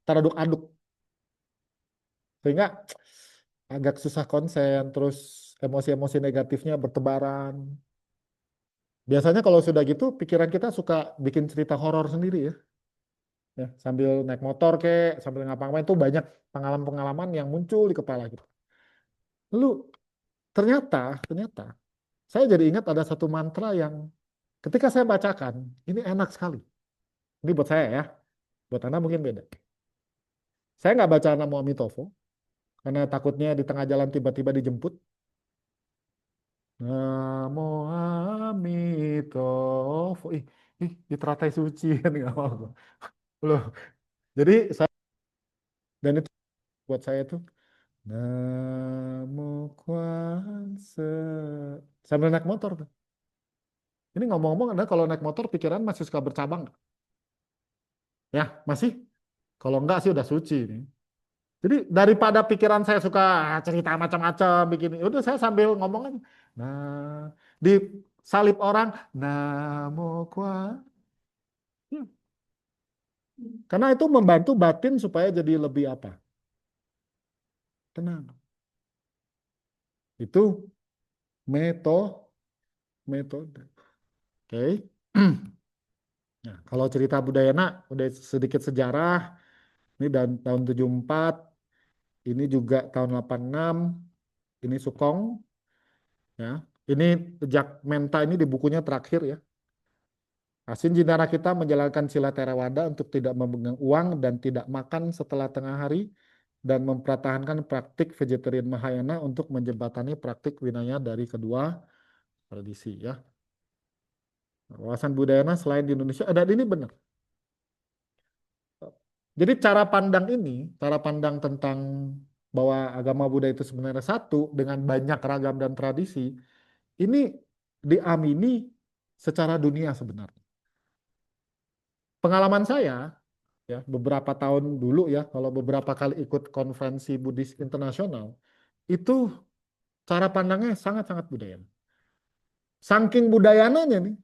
teraduk-aduk. Sehingga agak susah konsen, terus emosi-emosi negatifnya bertebaran. Biasanya kalau sudah gitu, pikiran kita suka bikin cerita horor sendiri ya. Ya, sambil naik motor sambil ngapa-ngapain itu banyak pengalaman-pengalaman yang muncul di kepala kita. Lalu ternyata saya jadi ingat ada satu mantra yang ketika saya bacakan, ini enak sekali. Ini buat saya ya, buat Anda mungkin beda. Saya nggak baca Namo Amitovo karena takutnya di tengah jalan tiba-tiba dijemput. Namo Amitovo. Di teratai suci kan nggak mau. Loh, jadi dan itu buat saya tuh Namo Kuasa sambil naik motor tuh. Ini ngomong-ngomong Anda kalau naik motor pikiran masih suka bercabang nggak? Ya, masih? Kalau enggak sih udah suci ini. Jadi daripada pikiran saya suka cerita macam-macam bikin, udah saya sambil ngomong aja. Nah, di salib orang Namo Kuasa. Karena itu membantu batin supaya jadi lebih apa? Tenang. Itu metode. Oke. Nah, kalau cerita Budayana udah sedikit sejarah. Ini dan tahun 74, ini juga tahun 86, ini Sukong ya. Ini Menta ini di bukunya terakhir ya. Asin Jindara kita menjalankan sila Theravada untuk tidak memegang uang dan tidak makan setelah tengah hari dan mempertahankan praktik vegetarian Mahayana untuk menjembatani praktik Vinaya dari kedua tradisi ya. Wawasan Budayana selain di Indonesia ada ini benar. Jadi cara pandang tentang bahwa agama Buddha itu sebenarnya satu dengan banyak ragam dan tradisi, ini diamini secara dunia sebenarnya. Pengalaman saya, ya beberapa tahun dulu ya, kalau beberapa kali ikut konferensi Buddhis internasional, itu cara pandangnya sangat-sangat budaya. Saking budayananya nih,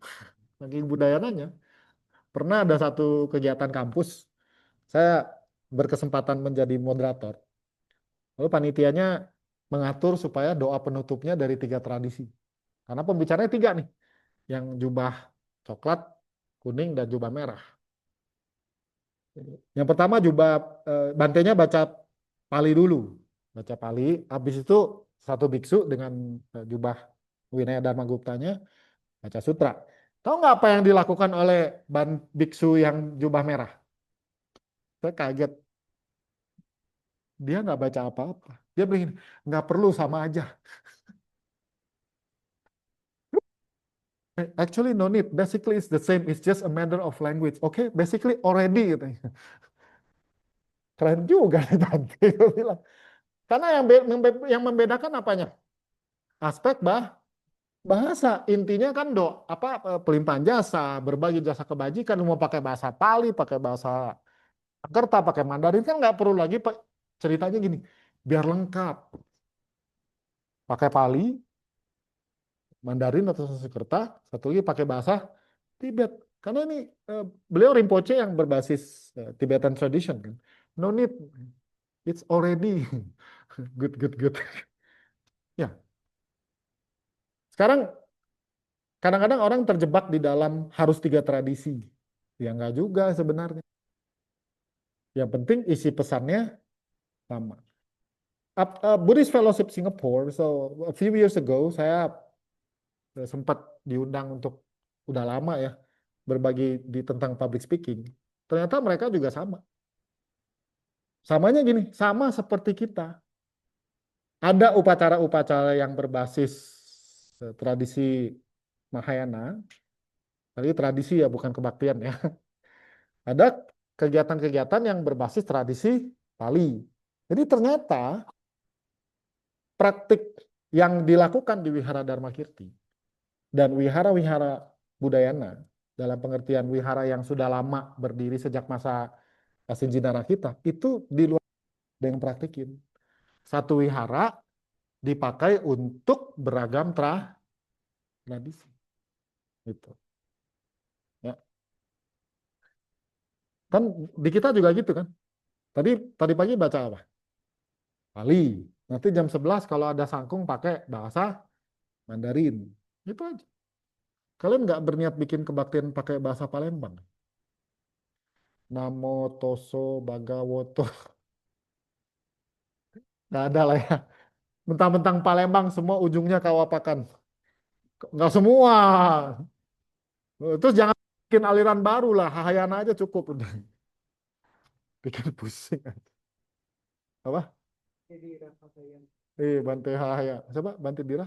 saking budayananya, pernah ada satu kegiatan kampus, saya berkesempatan menjadi moderator. Lalu panitianya mengatur supaya doa penutupnya dari tiga tradisi. Karena pembicaranya tiga nih, yang jubah coklat, kuning, dan jubah merah. Yang pertama jubah bantainya baca Pali dulu, baca Pali. Habis itu satu biksu dengan jubah Winaya Dharma Guptanya baca sutra. Tahu nggak apa yang dilakukan oleh biksu yang jubah merah? Saya kaget. Dia nggak baca apa-apa. Dia bilang nggak perlu sama aja. Actually no need. Basically it's the same. It's just a matter of language. Okay, basically already gitu. Keren juga nih Tante. Gue bilang. Karena yang membedakan apanya? Aspek bahasa. Intinya kan apa pelimpahan jasa, berbagi jasa kebajikan, mau pakai bahasa Pali, pakai bahasa Sanskerta, pakai Mandarin kan nggak perlu lagi ceritanya gini. Biar lengkap. Pakai Pali, Mandarin atau Sanskerta, satu lagi pakai bahasa Tibet. Karena ini beliau Rinpoche yang berbasis Tibetan tradition kan. No need, it's already good, good, good. Ya, sekarang kadang-kadang orang terjebak di dalam harus tiga tradisi. Ya nggak juga sebenarnya. Yang penting isi pesannya sama. Buddhist Fellowship Singapore, so a few years ago saya sempat diundang untuk udah lama ya berbagi tentang public speaking. Ternyata mereka juga sama. Samanya gini, sama seperti kita. Ada upacara-upacara yang berbasis tradisi Mahayana, tadi tradisi ya bukan kebaktian ya. Ada kegiatan-kegiatan yang berbasis tradisi Pali. Jadi ternyata praktik yang dilakukan di Wihara Dharma Kirti dan wihara-wihara Budayana dalam pengertian wihara yang sudah lama berdiri sejak masa Kasinjinara kita itu di luar ada yang praktikin. Satu wihara dipakai untuk beragam tradisi. Gitu. Ya. Kan di kita juga gitu kan. Tadi tadi pagi baca apa? Pali. Nanti jam 11 kalau ada sangkung pakai bahasa Mandarin. Itu aja. Kalian nggak berniat bikin kebaktian pakai bahasa Palembang? Namo Toso Bhagavoto. Nggak ada lah ya. Mentang-mentang Palembang semua ujungnya kawapakan. Nggak semua. Terus jangan bikin aliran baru lah. Hahayana aja cukup. Udah. Bikin pusing. Apa? Bante Hahaya. Coba Bante Dira.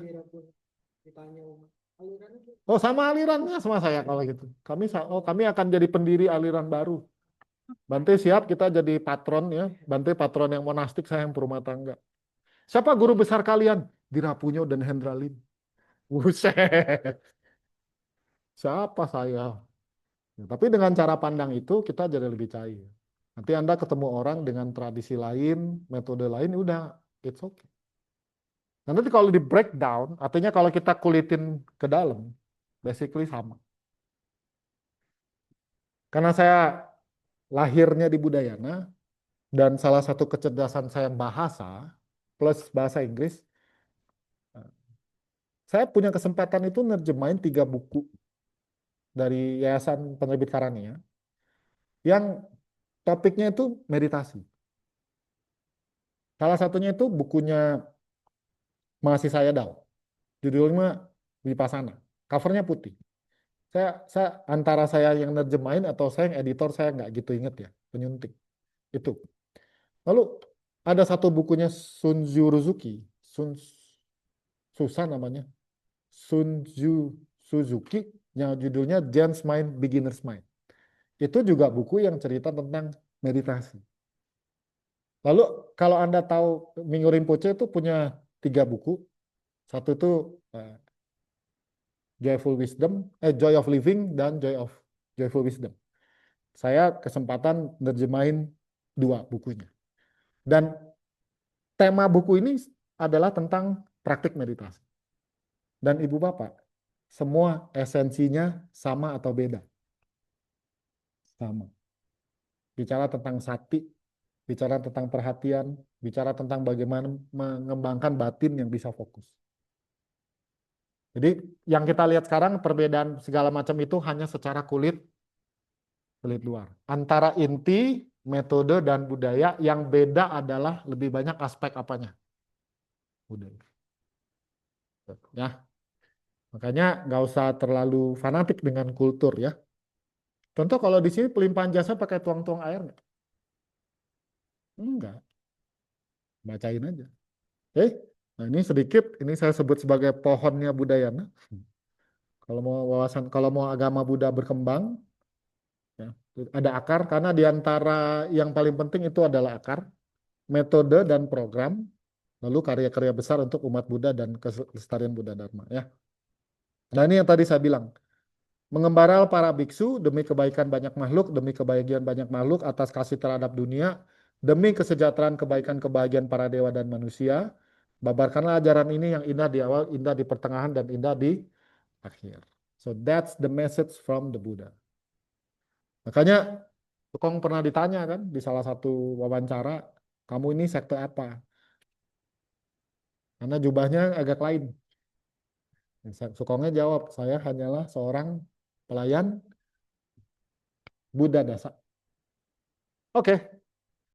Oh sama alirannya sama saya kalau gitu. Kami akan jadi pendiri aliran baru. Bante siap kita jadi patron ya. Bante patron yang monastik, saya yang perumah tangga. Siapa guru besar kalian? Dirapunyo dan Hendra Lim. Buset. Siapa saya? Ya, tapi dengan cara pandang itu kita jadi lebih cair. Nanti Anda ketemu orang dengan tradisi lain, metode lain, udah it's okay. Nah, nanti kalau di breakdown, artinya kalau kita kulitin ke dalam, basically sama. Karena saya lahirnya di Budayana, dan salah satu kecerdasan saya bahasa, plus bahasa Inggris, Saya punya kesempatan itu nerjemahin 3 buku dari Yayasan Penerbit Karania yang topiknya itu meditasi. Salah satunya itu bukunya mahasiswa saya Dao. Judulnya Vipassana. Covernya putih. Saya antara saya yang nerjemahin atau saya yang editor saya nggak gitu inget ya, penyunting itu. Lalu ada satu bukunya Sunju Suzuki, susah namanya, Sunju Suzuki, yang judulnya Zen's Mind, Beginner's Mind. Itu juga buku yang cerita tentang meditasi. Lalu kalau Anda tahu Mingyur Rinpoche itu punya 3 buku. Satu itu Joy of Living dan Joyful Wisdom. Saya kesempatan nerjemahin 2 bukunya. Dan tema buku ini adalah tentang praktik meditasi. Dan Ibu Bapak, semua esensinya sama atau beda? Sama. Bicara tentang sati, bicara tentang perhatian, bicara tentang bagaimana mengembangkan batin yang bisa fokus. Jadi yang kita lihat sekarang perbedaan segala macam itu hanya secara kulit luar. Antara inti, metode, dan budaya yang beda adalah lebih banyak aspek apanya? Budaya. Ya, makanya nggak usah terlalu fanatik dengan kultur ya. Contoh kalau di sini pelimpahan jasa pakai tuang-tuang air nggak? Enggak, bacain aja. Oke, nah ini sedikit, ini saya sebut sebagai pohonnya Budayana. Kalau mau wawasan, kalau mau agama Buddha berkembang, ya, ada akar, karena di antara yang paling penting itu adalah akar, metode dan program, lalu karya-karya besar untuk umat Buddha dan kelestarian Buddha Dharma. Ya. Nah ini yang tadi saya bilang, mengembara para biksu demi kebaikan banyak makhluk, demi kebahagiaan banyak makhluk atas kasih terhadap dunia, demi kesejahteraan kebahagiaan para dewa dan manusia, babarkanlah ajaran ini yang indah di awal, indah di pertengahan, dan indah di akhir. So that's the message from the Buddha. Makanya Sukong pernah ditanya kan di salah satu wawancara, kamu ini sekte apa? Karena jubahnya agak lain. Sukongnya jawab, saya hanyalah seorang pelayan Buddha Dasa. Oke.